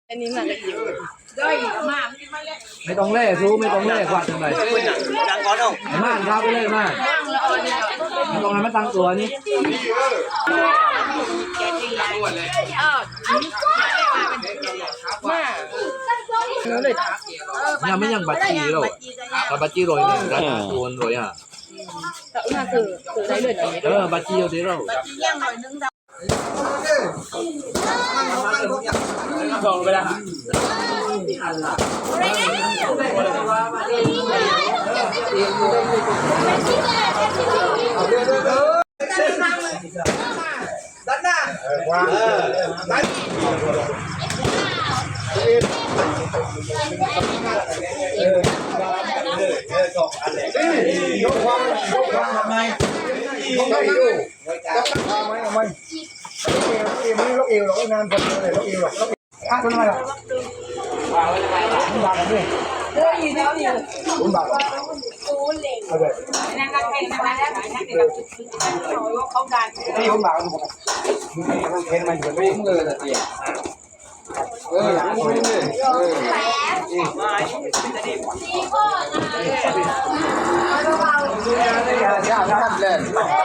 อันนี้มาเลยไม่ต้องเล่ซูไม่ต้องเล่ควัดทำไมดังก้อนเอาม่านครับไปเลยม่านไม่ต้องให้มันตั้งตัวนี่ยังไม่ยังบัตจีหรอกแต่บัตจีรวยเนี่ยราคาตัวรวยอ่ะแต่มาคือได้เลยนะบัตจีเอาดีเราลองไปละด้านหน้าว้าวด้านยกความทำไมยกไม่ดูทำไมไม่ลกเอวหรอกงานผมเลยลกเอวหรอกลกทำไมล่ะคุณบาทด้วยคุณบาทเอาเลยนั่งกันเป็นนั่งแล้วนั่งเดี๋ยวเขาดันนี่คุณบาทมึงเห็นมันอยู่ไม่เลยแต่เตี้ยอย่างนี้เลยนี่ก็นะเบาๆ